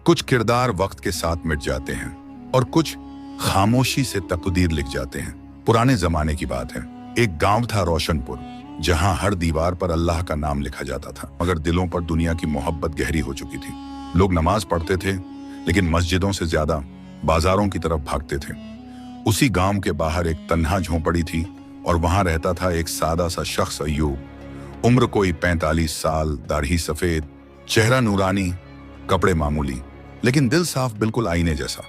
कुछ किरदार वक्त के साथ मिट जाते हैं और कुछ खामोशी से तकदीर लिख जाते हैं। पुराने जमाने की बात है। एक गांव था रोशनपुर, जहां हर दीवार पर अल्लाह का नाम लिखा जाता था, मगर दिलों पर दुनिया की मोहब्बत गहरी हो चुकी थी। लोग नमाज पढ़ते थे, लेकिन मस्जिदों से ज्यादा बाजारों की तरफ भागते थे। उसी गांव के बाहर एक तन्हा झोंपड़ी थी और वहां रहता था एक सादा सा शख्स, अय्यूब। उम्र कोई 45 साल, दाढ़ी सफेद, चेहरा नूरानी, कपड़े मामूली, लेकिन दिल साफ, बिल्कुल आईने जैसा।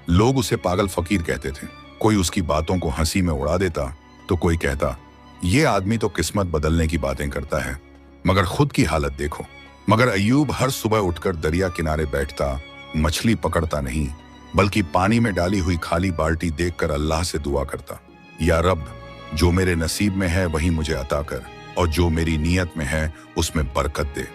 लोग उसे पागल फकीर कहते थे। कोई उसकी बातों को हंसी में उड़ा देता तो कोई कहता, ये आदमी तो किस्मत बदलने की बातें करता है, मगर खुद की हालत देखो। मगर अय्यूब हर सुबह उठकर दरिया किनारे बैठता, मछली पकड़ता नहीं, बल्कि पानी में डाली हुई खाली बाल्टी देखकर अल्लाह से दुआ करता, या रब, जो मेरे नसीब में है वही मुझे अता कर, और जो मेरी नीयत में है उसमें बरकत दे।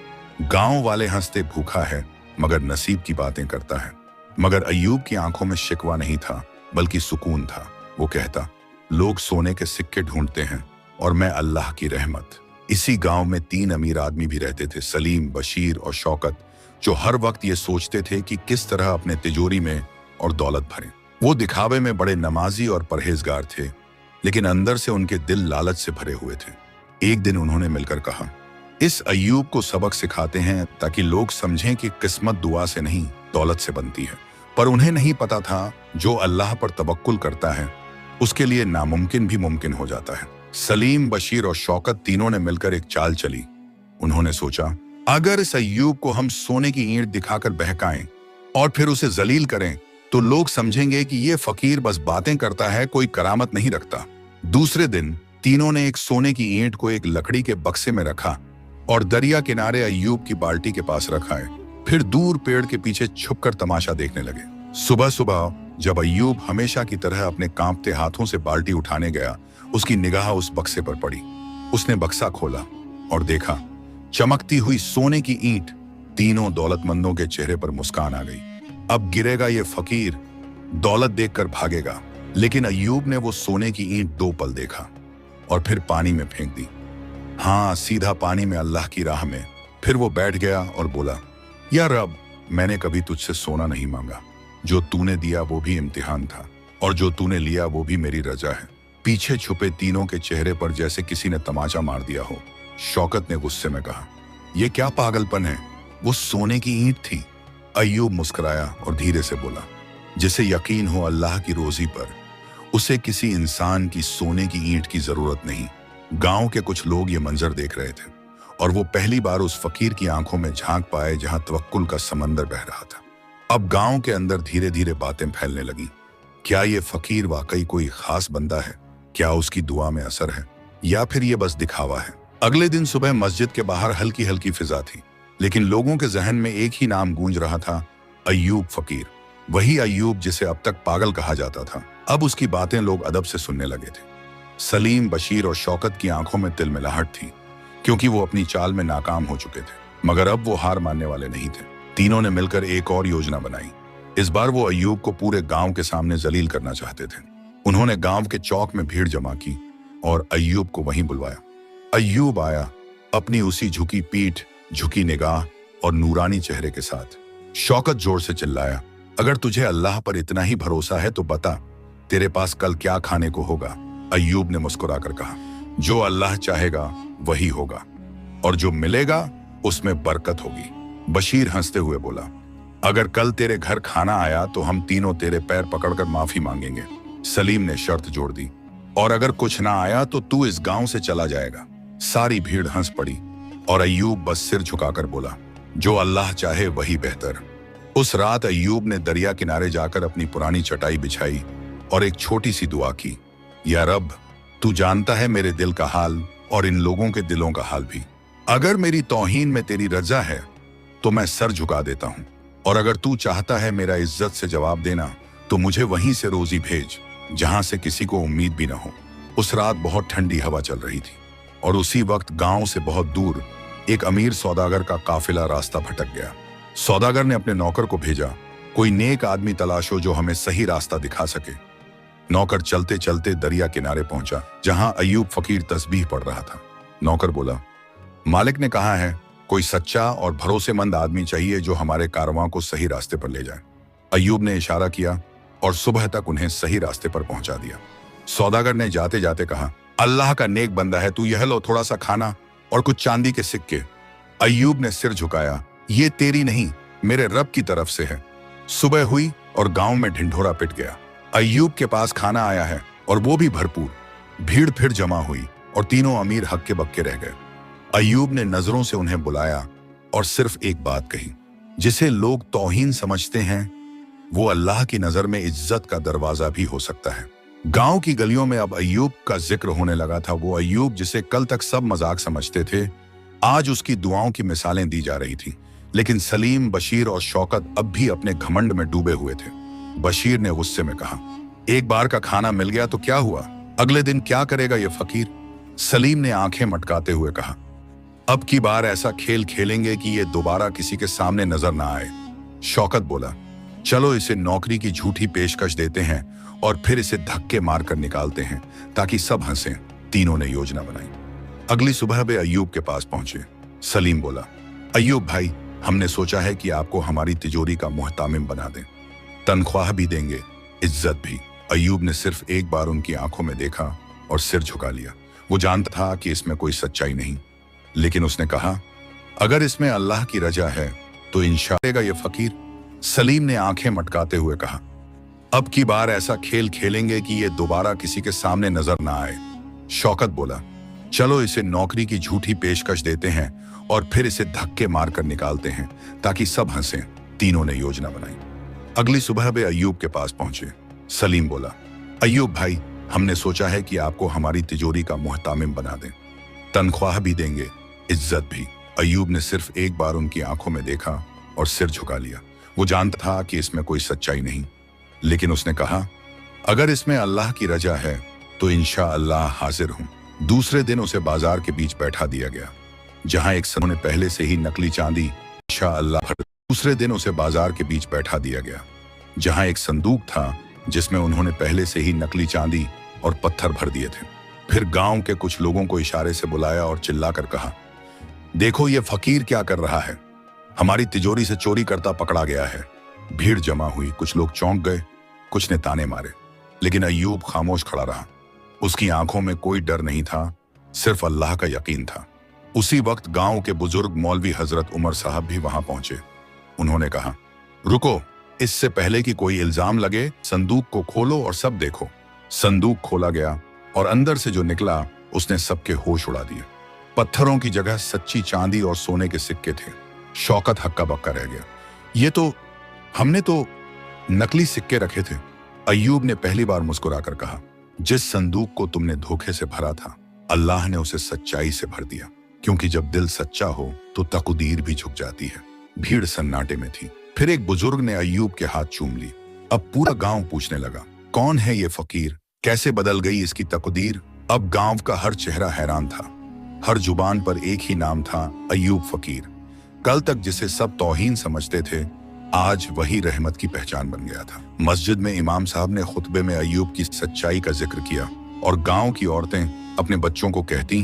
गांव वाले हंसते, भूखा है मगर नसीब की बातें करता है। मगर अय्यूब की आंखों में शिकवा नहीं था, बल्कि सुकून था। वो कहता, लोग सोने के सिक्के ढूंढते हैं और मैं अल्लाह की रहमत। इसी गांव में 3 अमीर आदमी भी रहते थे, सलीम, बशीर और शौकत, जो हर वक्त ये सोचते थे कि किस तरह अपने तिजोरी में और दौलत भरें। वो दिखावे में बड़े नमाजी और परहेजगार थे, लेकिन अंदर से उनके दिल लालच से भरे हुए थे। एक दिन उन्होंने मिलकर कहा, इस अय्यूब को सबक सिखाते हैं ताकि लोग समझें कि किस्मत दुआ से नहीं, दौलत से बनती है। पर उन्हें नहीं पता था, जो अल्लाह पर तवक्कुल करता है उसके लिए नामुमकिन भी मुमकिन हो जाता है। सलीम, बशीर और शौकत तीनों ने मिलकर एक चाल चली। उन्होंने सोचा, अगर इस अय्यूब को हम सोने की ईंट दिखाकर बहकाएं और फिर उसे जलील करें तो लोग समझेंगे कि ये फकीर बस बातें करता है, कोई करामत नहीं रखता। दूसरे दिन तीनों ने एक सोने की ईंट को एक लकड़ी के बक्से में रखा और दरिया किनारे अय्यूब की बाल्टी के पास रखा है। फिर दूर पेड़ के पीछे छुपकर तमाशा देखने लगे। सुबह सुबह जब अय्यूब हमेशा की तरह अपने कांपते हाथों से बाल्टी उठाने गया, उसकी निगाह उस बक्से पर पड़ी। उसने बक्सा खोला और देखा, चमकती हुई सोने की ईंट। तीनों दौलतमंदों के चेहरे पर मुस्कान आ गई। अब गिरेगा ये फकीर, दौलत देखकर भागेगा। लेकिन अय्यूब ने वो सोने की ईंट 2 पल देखा और फिर पानी में फेंक दी। हाँ, सीधा पानी में, अल्लाह की राह में। फिर वो बैठ गया और बोला, या रब, मैंने कभी तुझसे सोना नहीं मांगा। जो तूने दिया वो भी इम्तिहान था, और जो तूने लिया वो भी मेरी रजा है। पीछे छुपे तीनों के चेहरे पर जैसे किसी ने तमाचा मार दिया हो। शौकत ने गुस्से में कहा, यह क्या पागलपन है, वो सोने की ईंट थी। अय्यूब मुस्कुराया और धीरे से बोला, जिसे यकीन हो अल्लाह की रोजी पर, उसे किसी इंसान की सोने की ईंट की जरूरत नहीं। गांव के कुछ लोग ये मंजर देख रहे थे और वो पहली बार उस फकीर की आंखों में झांक पाए जहां तवक्कुल का समंदर बह रहा था। अब गांव के अंदर धीरे धीरे बातें फैलने लगी। क्या ये फकीर वाकई कोई खास बंदा है? क्या उसकी दुआ में असर है, या फिर ये बस दिखावा है? अगले दिन सुबह मस्जिद के बाहर हल्की हल्की फिजा थी, लेकिन लोगों के जहन में एक ही नाम गूंज रहा था, अय्यूब फकीर। वही अय्यूब जिसे अब तक पागल कहा जाता था। अब उसकी बातें लोग अदब से सुनने लगे थे। सलीम, बशीर और शौकत की आंखों में तिलमिलाहट थी, क्योंकि वो अपनी चाल में नाकाम हो चुके थे। मगर अब वो हार मानने वाले नहीं थे। तीनों ने मिलकर एक और योजना बनाई। इस बार वो अय्यूब को पूरे गांव के सामने जलील करना चाहते थे। उन्होंने गांव के चौक में भीड़ जमा की और अय्यूब को वहीं बुलवाया। अय्यूब आया, अपनी उसी झुकी पीठ, झुकी निगाह और नूरानी चेहरे के साथ। शौकत जोर से चिल्लाया, अगर तुझे अल्लाह पर इतना ही भरोसा है तो बता, तेरे पास कल क्या खाने को होगा? अय्यूब ने मुस्कुराकर कहा, जो अल्लाह चाहेगा वही होगा, और जो मिलेगा उसमें बरकत होगी। बशीर हंसते हुए बोला, अगर कल तेरे घर खाना आया तो हम तीनों तेरे पैर पकड़कर माफी मांगेंगे। सलीम ने शर्त जोड़ दी, और अगर कुछ ना आया तो तू इस गांव से चला जाएगा। सारी भीड़ हंस पड़ी और अय्यूब बस सिर झुकाकर बोला, जो अल्लाह चाहे वही बेहतर। उस रात अय्यूब ने दरिया किनारे जाकर अपनी पुरानी चटाई बिछाई और एक छोटी सी दुआ की, या रब, तू जानता है मेरे दिल का हाल और इन लोगों के दिलों का हाल भी। अगर मेरी तौहीन में तेरी रजा है तो मैं सर झुका देता हूं, और अगर तू चाहता है मेरा इज्जत से जवाब देना तो मुझे वहीं से रोजी भेज जहां से किसी को उम्मीद भी ना हो। उस रात बहुत ठंडी हवा चल रही थी और उसी वक्त गांव से बहुत दूर एक अमीर सौदागर का काफिला रास्ता भटक गया। सौदागर ने अपने नौकर को भेजा, कोई नेक आदमी तलाशो जो हमें सही रास्ता दिखा सके। नौकर चलते चलते दरिया किनारे पहुंचा, जहां अय्यूब फकीर तस्बीह पढ़ रहा था। नौकर बोला, मालिक ने कहा है कोई सच्चा और भरोसेमंद आदमी चाहिए जो हमारे कारवां को सही रास्ते पर ले जाए। अय्यूब ने इशारा किया और सुबह तक उन्हें सही रास्ते पर पहुंचा दिया। सौदागर ने जाते जाते कहा, अल्लाह का नेक बंदा है तू, यह लो थोड़ा सा खाना और कुछ चांदी के सिक्के। अय्यूब ने सिर झुकाया, ये तेरी नहीं मेरे रब की तरफ से है। सुबह हुई और गांव में ढिंढोरा पिट गया। अय्यूब के पास खाना आया है और वो भी भरपूर। भीड़ फिर जमा हुई और तीनों अमीर हक्के बक्के रह गए। अय्यूब ने नजरों से उन्हें बुलाया और सिर्फ एक बात कही, जिसे लोग तौहीन समझते हैं वो अल्लाह की नजर में इज्जत का दरवाजा भी हो सकता है। गांव की गलियों में अब अय्यूब का जिक्र होने लगा था। वो अय्यूब जिसे कल तक सब मजाक समझते थे, आज उसकी दुआओं की मिसालें दी जा रही थी। लेकिन सलीम, बशीर और शौकत अब भी अपने घमंड में डूबे हुए थे। बशीर ने गुस्से में कहा, एक बार का खाना मिल गया तो क्या हुआ, अगले दिन क्या करेगा ये फकीर। सलीम ने आंखें मटकाते हुए कहा, अब की बार ऐसा खेल खेलेंगे कि ये दोबारा किसी के सामने नजर ना आए। शौकत बोला, चलो इसे नौकरी की झूठी पेशकश देते हैं और फिर इसे धक्के मारकर निकालते हैं ताकि सब हंसें। तीनों ने योजना बनाई। अगली सुबह वे अय्यूब के पास पहुंचे। सलीम बोला, अय्यूब भाई, हमने सोचा है कि आपको हमारी तिजोरी का मुहतामिम बना दें, तनख्वाह भी देंगे, इज्जत भी। अय्यूब ने सिर्फ एक बार उनकी आंखों में देखा और सिर झुका लिया। वो जानता था कि इसमें कोई सच्चाई नहीं, लेकिन उसने कहा, अगर इसमें अल्लाह की रजा है तो इंशाअल्लाह ये फकीर। सलीम ने आंखें मटकाते हुए कहा, अब की बार ऐसा खेल खेलेंगे कि ये दोबारा किसी के सामने नजर ना आए। शौकत बोला, चलो इसे नौकरी की झूठी पेशकश देते हैं और फिर इसे धक्के मारकर निकालते हैं ताकि सब हंसें। तीनों ने योजना बनाई। अगली सुबह वे अय्यूब के पास पहुंचे। सलीम बोला, अय्यूब भाई, हमने सोचा है कि आपको हमारी तिजोरी का मुहतामिम बना दें, तनख्वाह भी देंगे, इज्जत भी। अय्यूब ने सिर्फ एक बार उनकी आंखों में देखा और सिर झुका लिया। वो जानता था कि इसमें कोई सच्चाई नहीं, लेकिन उसने कहा, अगर इसमें अल्लाह की रजा है तो इंशाअल्लाह हाजिर हूं। दूसरे दिन उसे बाजार के बीच बैठा दिया गया, जहां एक ने पहले से ही नकली चांदी इंशाअल्लाह। दूसरे दिन उसे बाजार के बीच बैठा दिया गया, जहां एक संदूक था जिसमें उन्होंने पहले से ही नकली चांदी और पत्थर भर दिए थे। फिर गांव के कुछ लोगों को इशारे से बुलाया और चिल्लाकर कहा, देखो ये फकीर क्या कर रहा है, हमारी तिजोरी से चोरी करता पकड़ा गया है। भीड़ जमा हुई, कुछ लोग चौंक गए, कुछ ने ताने मारे, लेकिन अय्यूब खामोश खड़ा रहा। उसकी आंखों में कोई डर नहीं था, सिर्फ अल्लाह का यकीन था। उसी वक्त गांव के बुजुर्ग मौलवी हजरत उमर साहब भी वहां पहुंचे। उन्होंने कहा, रुको, इससे पहले कि कोई इल्जाम लगे, संदूक को खोलो और सब देखो। संदूक खोला गया और अंदर से जो निकला उसने सबके होश उड़ा दिए। पत्थरों की जगह सच्ची चांदी और सोने के सिक्के थे। शौकत हक्का बक्का रह गया, ये तो हमने तो नकली सिक्के रखे थे। अय्यूब ने पहली बार मुस्कुराकर कहा, जिस संदूक को तुमने धोखे से भरा था, अल्लाह ने उसे सच्चाई से भर दिया, क्योंकि जब दिल सच्चा हो तो तकदीर भी झुक जाती है। भीड़ सन्नाटे में थी। फिर एक बुजुर्ग ने अय्यूब के हाथ चूम ली। अब पूरा गांव पूछने लगा, कौन है ये फकीर, कैसे बदल गई इसकी तकदीर। अब गांव का हर चेहरा हैरान था, हर जुबान पर एक ही नाम था, अय्यूब फकीर। कल तक जिसे सब तौहीन समझते थे, आज वही रहमत की पहचान बन गया था। मस्जिद में इमाम साहब ने खुतबे में अय्यूब की सच्चाई का जिक्र किया और गांव की औरतें अपने बच्चों को कहती,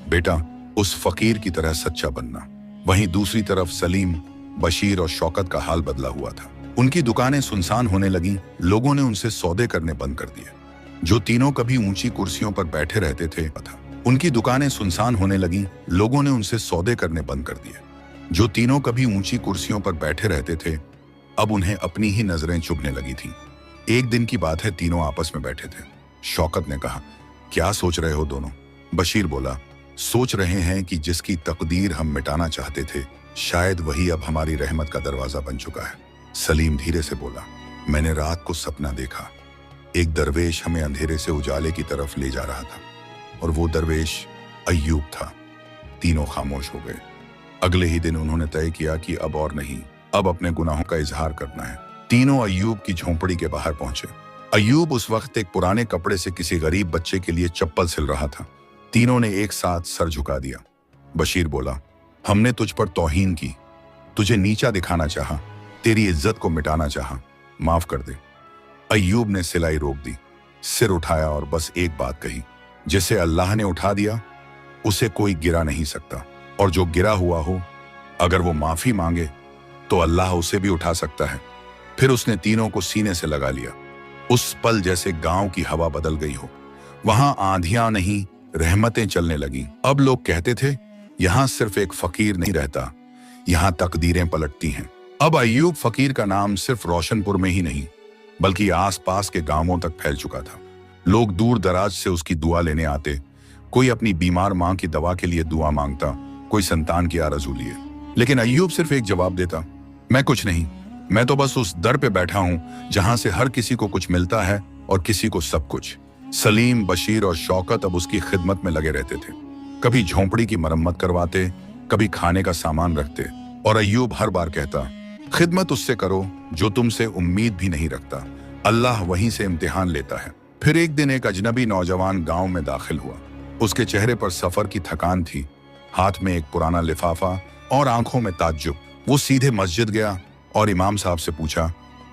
बेटा उस फकीर की तरह सच्चा बनना। वहीं दूसरी तरफ सलीम, बशीर और शौकत का हाल बदला हुआ था। उनकी दुकानें सुनसान होने लगीं, लोगों ने उनसे सौदे करने बंद कर दिए। जो तीनों कभी ऊंची कुर्सियों पर बैठे रहते थे, उनकी दुकानें सुनसान होने लगीं, लोगों ने उनसे सौदे करने बंद कर दिए। जो तीनों कभी ऊंची कुर्सियों पर बैठे रहते थे, अब उन्हें अपनी ही नजरें चुभने लगी थीं। एक दिन की बात है, तीनों आपस में बैठे थे। शौकत ने कहा, क्या सोच रहे हो दोनों? बशीर बोला, सोच रहे हैं कि जिसकी तकदीर हम मिटाना चाहते थे, शायद वही अब हमारी रहमत का दरवाजा बन चुका है। सलीम धीरे से बोला, मैंने रात को सपना देखा, एक दरवेश हमें अंधेरे से उजाले की तरफ ले जा रहा था और वो दरवेश अय्यूब था। तीनों खामोश हो गए। अगले ही दिन उन्होंने तय किया कि अब और नहीं, अब अपने गुनाहों का इजहार करना है। तीनों अय्यूब की झोंपड़ी के बाहर पहुंचे। अय्यूब उस वक्त एक पुराने कपड़े से किसी गरीब बच्चे के लिए चप्पल सिल रहा था। तीनों ने एक साथ सर झुका दिया। बशीर बोला, हमने तुझ पर तौहीन की, तुझे नीचा दिखाना चाहा, तेरी इज्जत को मिटाना चाहा, माफ कर दे। अय्यूब ने सिलाई रोक दी, सिर उठाया और बस एक बात कही, जिसे अल्लाह ने उठा दिया उसे कोई गिरा नहीं सकता, और जो गिरा हुआ हो अगर वो माफी मांगे तो अल्लाह उसे भी उठा सकता है। फिर उसने तीनों को सीने से लगा लिया। उस पल जैसे गांव की हवा बदल गई हो। वहां आंधियां नहीं, रहमतें चलने लगी। अब लोग कहते थे, यहां सिर्फ एक फकीर नहीं रहता, यहां तकदीरें पलटती हैं। अब अय्यूब फकीर का नाम सिर्फ रोशनपुर में ही नहीं बल्कि आसपास के गांवों तक फैल चुका था। लोग दूर दराज से उसकी दुआ लेने आते। कोई अपनी बीमार मां की दवा के लिए दुआ मांगता, कोई संतान की आरज़ू लिए। लेकिन अय्यूब सिर्फ एक जवाब देता, मैं कुछ नहीं, मैं तो बस उस दर पे बैठा हूं जहां से हर किसी को कुछ मिलता है और किसी को सब कुछ। सलीम, बशीर और शौकत अब उसकी खिदमत में लगे रहते थे। कभी झोंपड़ी की मरम्मत करवाते, कभी खाने का सामान रखते, और अय्यूब हर बार कहता, खिदमत उससे करो जो तुमसे उम्मीद भी नहीं रखता, अल्लाह वहीं से इम्तिहान लेता है। फिर एक दिन एक अजनबी नौजवान गांव में दाखिल हुआ। उसके चेहरे पर सफर की थकान थी, हाथ में एक पुराना लिफाफा और आंखों में ताज्जुब। वो सीधे मस्जिद गया और इमाम साहब से पूछा,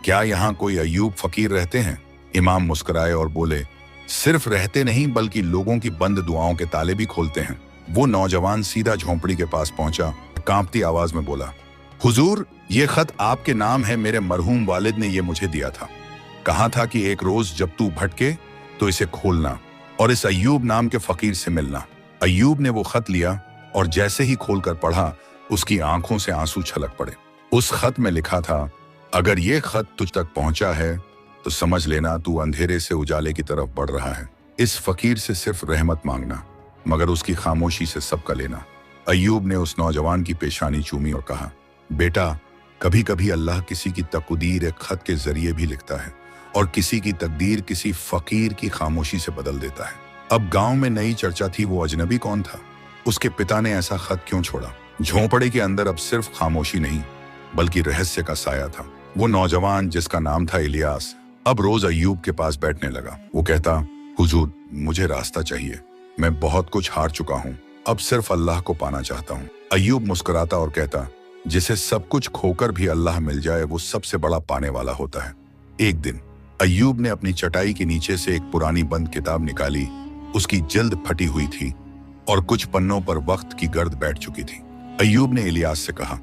क्या यहाँ कोई अय्यूब फकीर रहते हैं? इमाम मुस्कुराए और बोले, सिर्फ रहते नहीं बल्कि लोगों की बंद दुआओं के ताले भी खोलते हैं। वो नौजवान सीधा झोंपड़ी के पास पहुंचा, कांपती आवाज में बोला, हुजूर, ये खत आपके नाम है, मेरे मरहूम वालिद ने ये मुझे दिया था। कहा था कि एक रोज जब तू भटके तो इसे खोलना और इस अय्यूब नाम के फकीर से मिलना। अय्यूब ने वो खत लिया और जैसे ही खोलकर पढ़ा, उसकी आंखों से आंसू छलक पड़े। उस खत में लिखा था, अगर ये खत तुझ तक पहुंचा है तो समझ लेना तू अंधेरे से उजाले की तरफ बढ़ रहा है। इस फकीर से सिर्फ रहमत मांगना, मगर उसकी खामोशी से सबका लेना। अय्यूब ने उस नौजवान की पेशानी चूमी और कहा, बेटा, कभी कभी अल्लाह किसी की तकदीर एक खत के जरिए भी लिखता है और किसी की तकदीर किसी फकीर की खामोशी से बदल देता है। अब गांव में नई चर्चा थी, वो अजनबी कौन था? उसके पिता ने ऐसा खत क्यों छोड़ा? झोंपड़े के अंदर अब सिर्फ खामोशी नहीं बल्कि रहस्य का साया था। वो नौजवान जिसका नाम था इलियास अब रोज अय्यूब के पास बैठने लगा। वो कहता, हुजूर, मुझे रास्ता चाहिए, मैं बहुत कुछ हार चुका हूँ, अब सिर्फ अल्लाह को पाना चाहता हूँ। अय्यूब मुस्कुराता और कहता, जिसे सब कुछ खोकर भी अल्लाह मिल जाए वो सबसे बड़ा पाने वाला होता है। एक दिन अय्यूब ने अपनी चटाई के नीचे से एक पुरानी बंद किताब निकाली। उसकी जिल्द फटी हुई थी और कुछ पन्नों पर वक्त की गर्द बैठ चुकी थी। अय्यूब ने इलियास से कहा,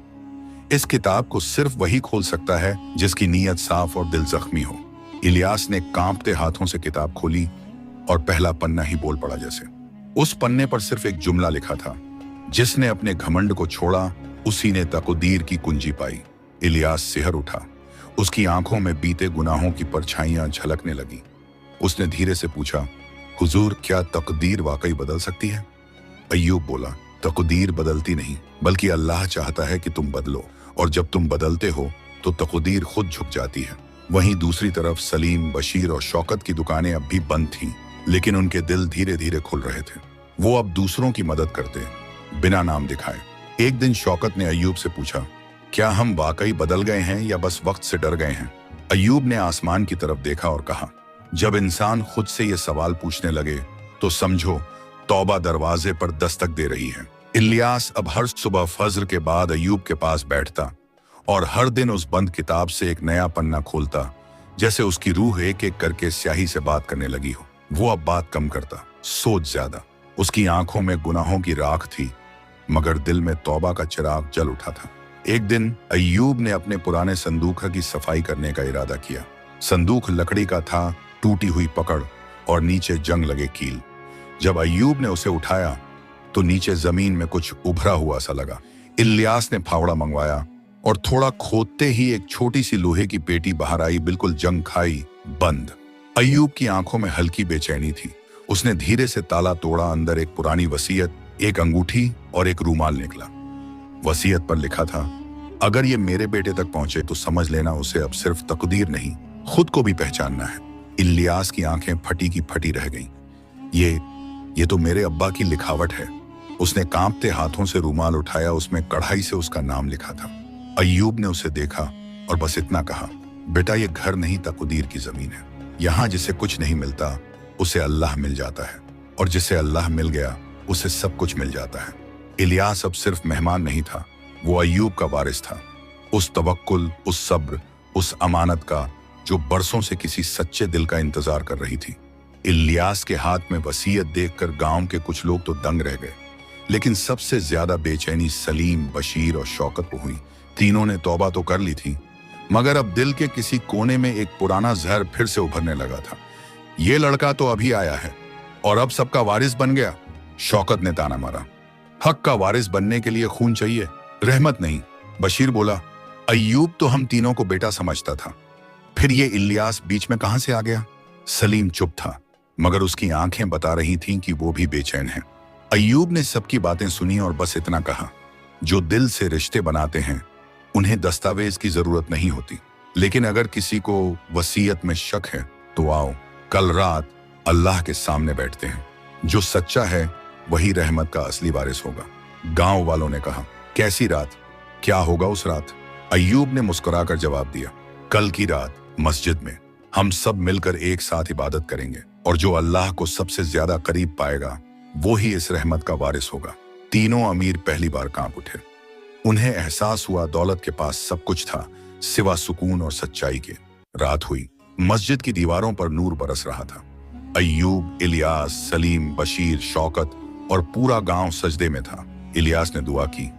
इस किताब को सिर्फ वही खोल सकता है जिसकी नीयत साफ और दिल जख्मी हो। इलियास ने कांपते हाथों से किताब खोली और पहला पन्ना ही बोल पड़ा जैसे। उस पन्ने पर सिर्फ एक जुमला लिखा था, जिसने अपने घमंड को छोड़ा उसी ने तकदीर की कुंजी पाई। इलियास सिहर उठा, उसकी आंखों में बीते गुनाहों की परछाइयां झलकने लगी। उसने धीरे से पूछा, हुजूर, क्या तकदीर वाकई बदल सकती है? अय्यूब बोला, तकदीर बदलती नहीं बल्कि अल्लाह चाहता है कि तुम बदलो, और जब तुम बदलते हो तो तकदीर खुद झुक जाती है। वहीं दूसरी तरफ सलीम, बशीर और शौकत की दुकानें अब भी बंद थीं, लेकिन उनके दिल धीरे धीरे खुल रहे थे। वो अब दूसरों की मदद करते बिना नाम दिखाए। एक दिन शौकत ने अय्यूब से पूछा, क्या हम वाकई बदल गए हैं या बस वक्त से डर गए हैं? अय्यूब ने आसमान की तरफ देखा और कहा, जब इंसान खुद से ये सवाल पूछने लगे तो समझो तौबा दरवाजे पर दस्तक दे रही है। इलियास अब हर सुबह फज्र के बाद अय्यूब के पास बैठता और हर दिन उस बंद किताब से एक नया पन्ना खोलता, जैसे उसकी रूह एक एक करके स्याही से बात करने लगी हो। वो अब बात कम करता, सोच ज्यादा। उसकी आंखों में गुनाहों की राख थी, मगर दिल में तौबा का चिराग जल उठा था। एक दिन अय्यूब ने अपने पुराने संदूक की सफाई करने का इरादा किया। संदूक लकड़ी का था, टूटी हुई पकड़ और नीचे जंग लगे कील। जब अय्यूब ने उसे उठाया तो नीचे जमीन में कुछ उभरा हुआ सा लगा। इलियास ने फावड़ा मंगवाया और थोड़ा खोदते ही एक छोटी सी लोहे की पेटी बाहर आई, बिल्कुल जंग खाई, बंद। अय्यूब की आंखों में हल्की बेचैनी थी। उसने धीरे से ताला तोड़ा। अंदर एक पुरानी वसीयत, एक अंगूठी और एक रूमाल निकला। वसीयत पर लिखा था, अगर ये मेरे बेटे तक पहुंचे तो समझ लेना उसे अब सिर्फ तकदीर नहीं, खुद को भी पहचानना है। इलियास की आंखें फटी की फटी रह गईं। ये तो मेरे अब्बा की लिखावट है। उसने कांपते हाथों से रूमाल उठाया, उसमें कढ़ाई से उसका नाम लिखा था। अय्यूब ने उसे देखा और बस इतना कहा, बेटा, ये घर नहीं तकदीर की जमीन है। यहाँ जिसे कुछ नहीं मिलता उसे अल्लाह मिल जाता है, और जिसे अल्लाह मिल गया उसे सब कुछ मिल जाता है। इलियास अब सिर्फ मेहमान नहीं था, वो अय्यूब का वारिस था। उस तवक्कुल, उस सब्र, उस अमानत का जो बरसों से किसी सच्चे दिल का इंतजार कर रही थी। इलियास के हाथ में वसीयत देखकर गांव के कुछ लोग तो दंग रह गए, लेकिन सबसे ज्यादा बेचैनी सलीम, बशीर और शौकत को हुई। तीनों ने तौबा तो कर ली थी, मगर अब दिल के किसी कोने में एक पुराना जहर फिर से उभरने लगा था। ये लड़का तो अभी आया है और अब सबका वारिस बन गया। शौकत ने ताना मारा। हक का वारिस बनने के लिए खून चाहिए, रहमत नहीं। बशीर बोला, अय्यूब तो हम तीनों को बेटा समझता था, फिर ये इलियास बीच में कहां से आ गया? सलीम चुप था, मगर उसकी आंखें बता रही थीं कि वो भी बेचैन है। अय्यूब ने सबकी बातें सुनी और बस इतना कहा, जो दिल से रिश्ते बनाते हैं उन्हें दस्तावेज की जरूरत नहीं होती, लेकिन अगर किसी को वसीयत में शक है तो आओ, कल रात अल्लाह के सामने बैठते हैं। जो सच्चा है वही रहमत का असली वारिस होगा। गांव वालों ने कहा, कैसी रात? क्या होगा उस रात? अय्यूब ने मुस्कुराकर जवाब दिया, कल की रात मस्जिद में हम सब मिलकर एक साथ इबादत करेंगे और जो अल्लाह को सबसे ज्यादा करीब पाएगा वो ही इस रहमत का वारिस होगा। तीनों अमीर पहली बार कांप उठे। उन्हें एहसास हुआ दौलत के पास सब कुछ था सिवा सुकून और सच्चाई के। रात हुई, मस्जिद की दीवारों पर नूर बरस रहा था। अय्यूब, इलियास, सलीम, बशीर, शौकत और पूरा गांव सजदे में था। इलियास ने दुआ की,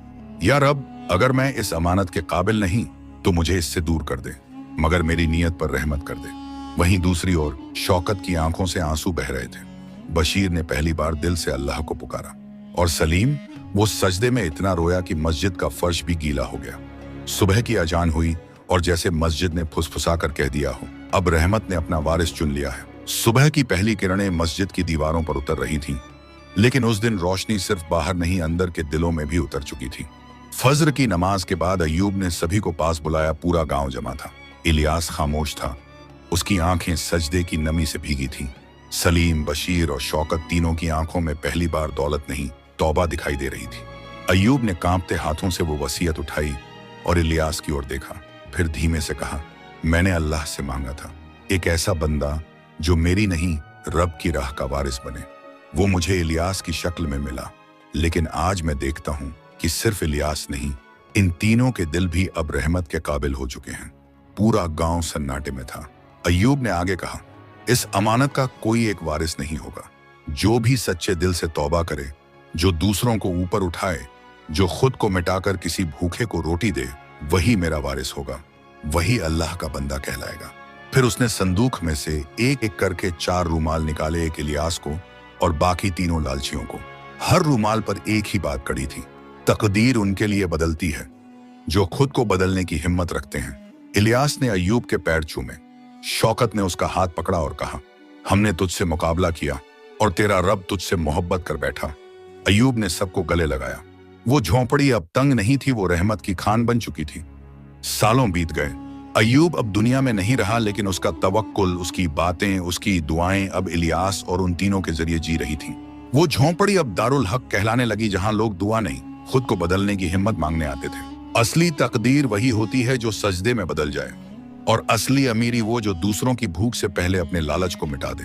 या रब, अगर मैं इस अमानत के काबिल नहीं तो मुझे इससे दूर कर दे, मगर मेरी नीयत पर रहमत कर दे। वहीं दूसरी ओर शौकत की आंखों से आंसू बह रहे थे। बशीर ने पहली बार दिल से अल्लाह को पुकारा और सलीम, वो सजदे में इतना रोया कि मस्जिद का फर्श भी गीला हो गया। सुबह की अजान हुई और जैसे मस्जिद ने फुसफुसा कर कह दिया हो, अब रहमत ने अपना वारिस चुन लिया है। सुबह की पहली किरणें मस्जिद की दीवारों पर उतर रही थीं, लेकिन उस दिन रोशनी सिर्फ बाहर नहीं, अंदर के दिलों में भी उतर चुकी थी। फज्र की नमाज के बाद अय्यूब ने सभी को पास बुलाया। पूरा गांव जमा था। इलियास खामोश था, उसकी आंखें सजदे की नमी से भीगी थीं। सलीम, बशीर और शौकत तीनों की आंखों में पहली बार दौलत नहीं, तौबा दिखाई दे रही थी। अय्यूब ने कांपते हाथों से वो वसीयत उठाई और इलियास की ओर देखा, फिर धीमे से कहा, मैंने अल्लाह से मांगा था एक ऐसा बंदा जो मेरी नहीं रब की राह का वारिस बने। वो मुझे इलियास की शक्ल में मिला, लेकिन आज मैं देखता हूं कि सिर्फ इलियास नहीं, इन तीनों के दिल भी अब रहमत के काबिल हो चुके हैं। पूरा गांव सन्नाटे में था। अय्यूब ने आगे कहा, इस अमानत का कोई एक वारिस नहीं होगा। जो भी सच्चे दिल से तौबा करे, जो दूसरों को ऊपर उठाए, जो खुद को मिटाकर किसी भूखे को रोटी दे, वही मेरा वारिस होगा, वही अल्लाह का बंदा कहलाएगा। फिर उसने संदूक में से एक एक करके 4 रूमाल निकाले, एक इलियास को और बाकी तीनों लालचियों को। हर रूमाल पर एक ही बात कड़ी थी, तकदीर उनके लिए बदलती है जो खुद को बदलने की हिम्मत रखते हैं। इलियास ने अय्यूब के पैर चूमे। शौकत ने उसका हाथ पकड़ा और कहा, हमने तुझसे मुकाबला किया और तेरा रब तुझसे मोहब्बत कर बैठा। अय्यूब ने सबको गले लगाया। वो झोंपड़ी अब तंग नहीं थी, वो रहमत की खान बन चुकी थी। सालों बीत गए। अय्यूब अब दुनिया में नहीं रहा, लेकिन उसका तवक्कुल, उसकी बातें, उसकी दुआएं अब इलियास और उन तीनों के जरिए जी रही थीं। वो झोंपड़ी अब दारुल हक कहलाने लगी, जहां लोग दुआ नहीं, खुद को बदलने की हिम्मत मांगने आते थे। असली तकदीर वही होती है जो सजदे में बदल जाए, और असली अमीरी वो जो दूसरों की भूख से पहले अपने लालच को मिटा दे।